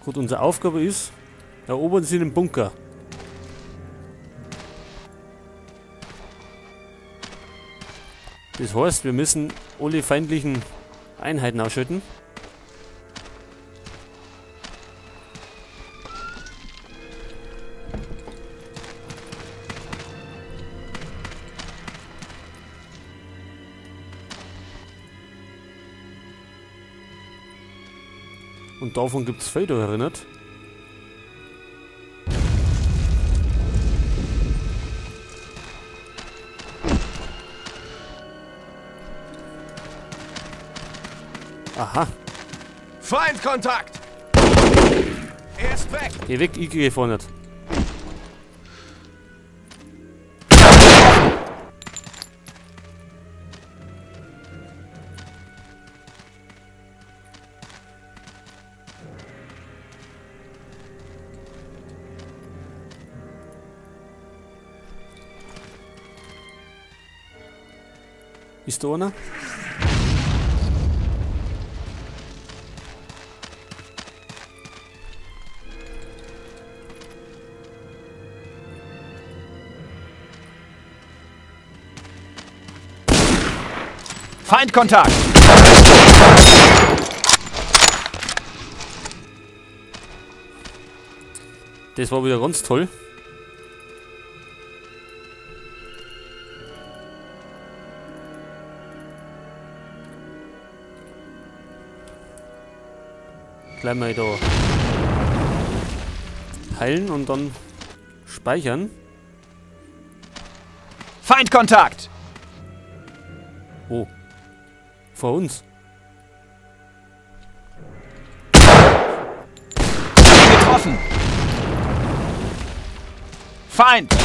Gut, unsere Aufgabe ist, erobern Sie den Bunker. Das heißt, wir müssen alle feindlichen Einheiten ausschalten. Und davon gibt es Felder, erinnert. Aha. Feindkontakt! Er ist weg! Geh weg, ich gehe vorne nicht. Ist da einer? Feindkontakt! Das war wieder ganz toll. Gleich mal da heilen und dann speichern. Feindkontakt! Oh. Vor uns. Getroffen! Feind!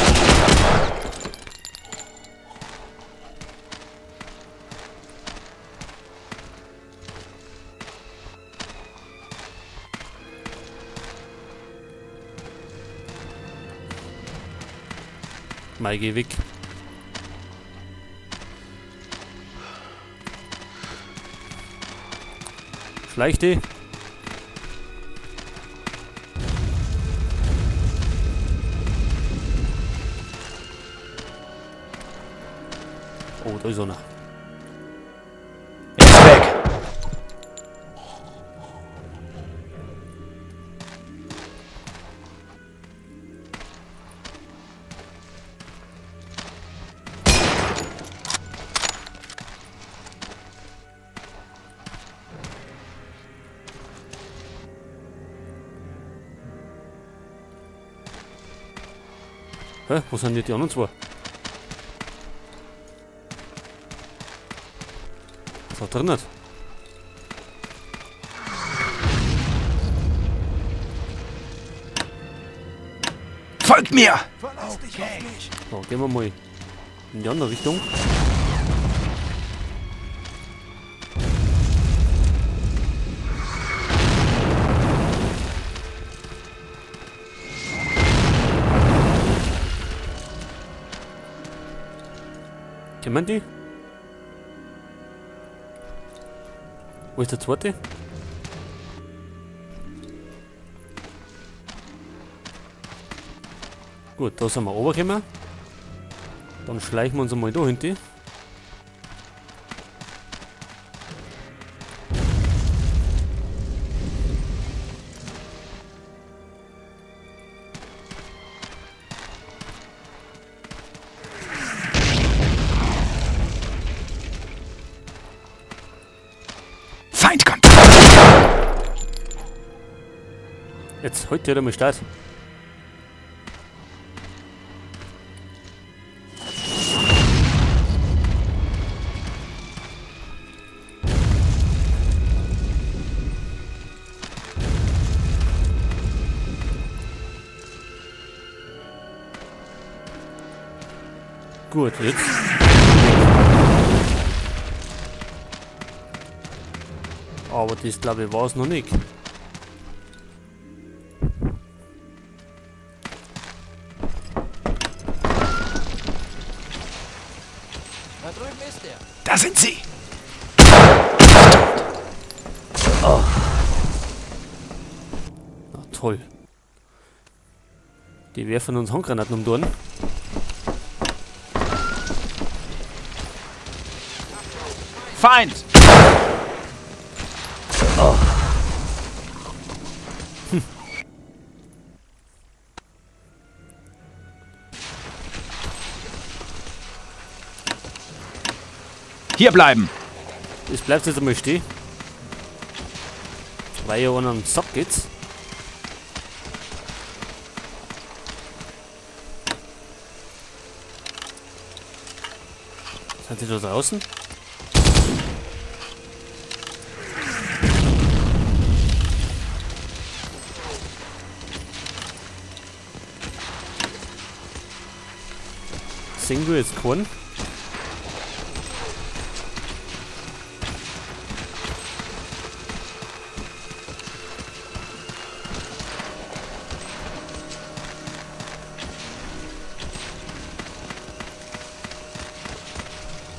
Mal geh weg. Schleich die. Oh, da ist einer. Er ist weg! Hä? Wo sind die anderen zwei? Was hat drin nicht? Folgt mir! So, gehen wir mal in die andere Richtung. Kennen die? Wo ist der zweite? Gut, da sind wir runtergekommen. Dann schleichen wir uns einmal da hinten. Feindkontakt! Jetzt, heute mal Start. Gut, jetzt. Aber das glaube ich war es noch nicht. Da drüben ist er. Da sind sie! Toll. Die werfen uns Handgranaten um die Ohren. Feind! Oh. Hier bleiben! Es bleibt jetzt einmal stehen. Weil ja einer am Sack geht's. Sind sie da draußen? Sehen wir jetzt keinen?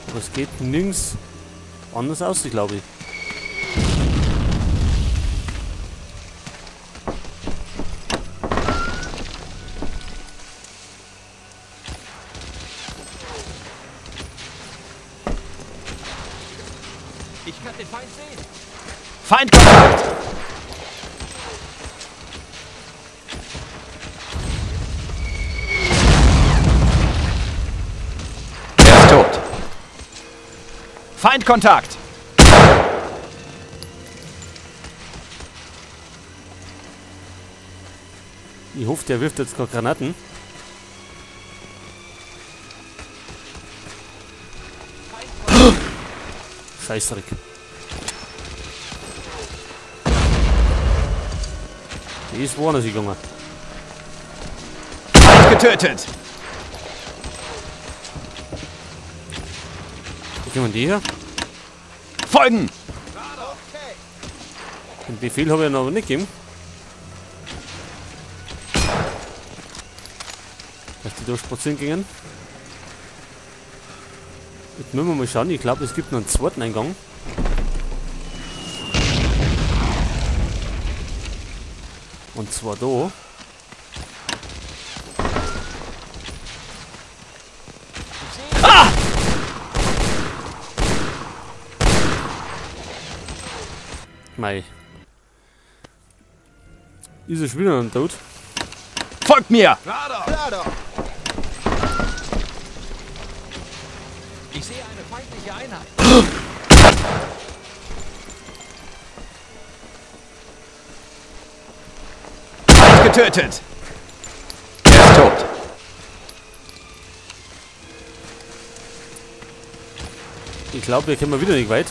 Aber es geht nirgends anders aus, glaube ich. Ich kann den Feind sehen. Feindkontakt! Er ist tot. Feindkontakt! Ich hoffe, der wirft jetzt gerade Granaten. Scheißdreck. Die ist woanders gegangen. Feind getötet! Wie kommen die her? Folgen! Den Befehl habe ich noch aber nicht gegeben. Dass die da spazieren gingen. Jetzt müssen wir mal schauen. Ich glaube, es gibt noch einen zweiten Eingang. Und zwar da. Ah! Mei. Ist er schon wieder ein Tod? Folgt mir! Ich sehe eine feindliche Einheit. Feind getötet! Er ist tot. Ich glaube, wir kommen wieder nicht weit.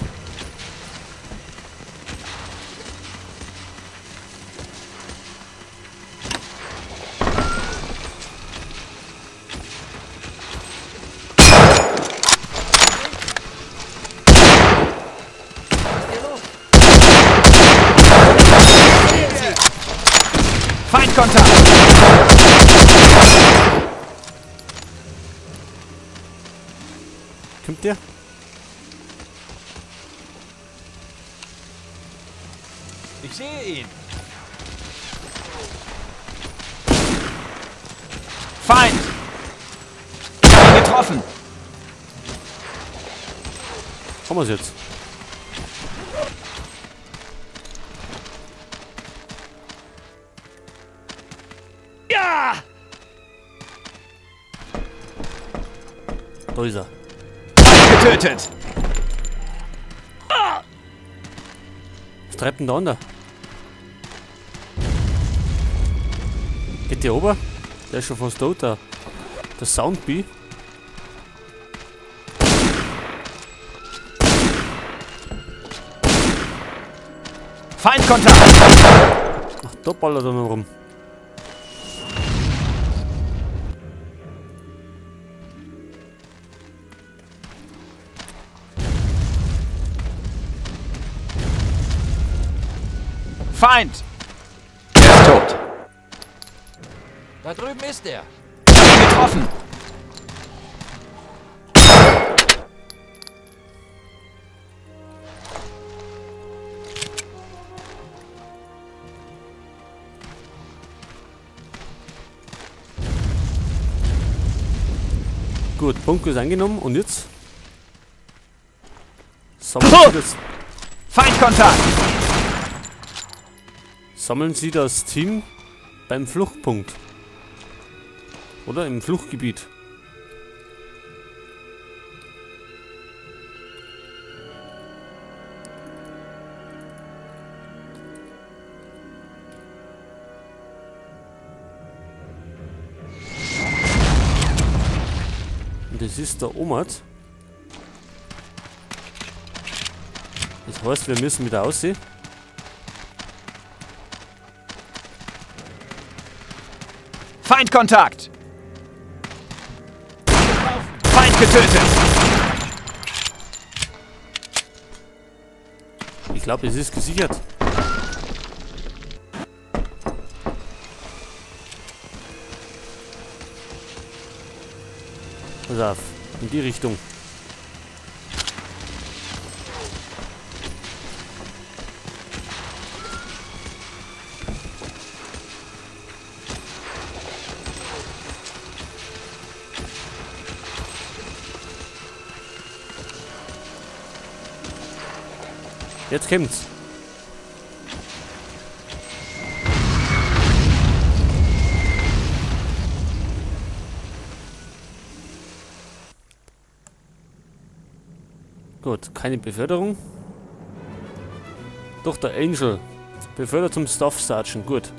Feindkontakt! Kommt der? Ich sehe ihn. Feind! Ich hab ihn getroffen! Haben wir es jetzt? Ja! Da ist er. Feind getötet! Was treibt denn da unter? Geht der ober? Der ist schon fast tot, der Soundbee. Feindkontakt! Ach, da ballert er noch rum. Feind! Er ist tot. Da drüben ist er. Ich hab ihn getroffen. Gut, Punkt ist angenommen. Und jetzt? Feindkontakt! Sammeln Sie das Team beim Fluchtpunkt. Oder im Fluchtgebiet. Und das ist der Omat. Das heißt, wir müssen wieder aussehen. Feindkontakt! Feind getötet! Ich glaube, es ist gesichert. Pass auf, in die Richtung. Jetzt kommt's. Gut, keine Beförderung. Doch der Angel. Befördert zum Staff Sergeant. Gut.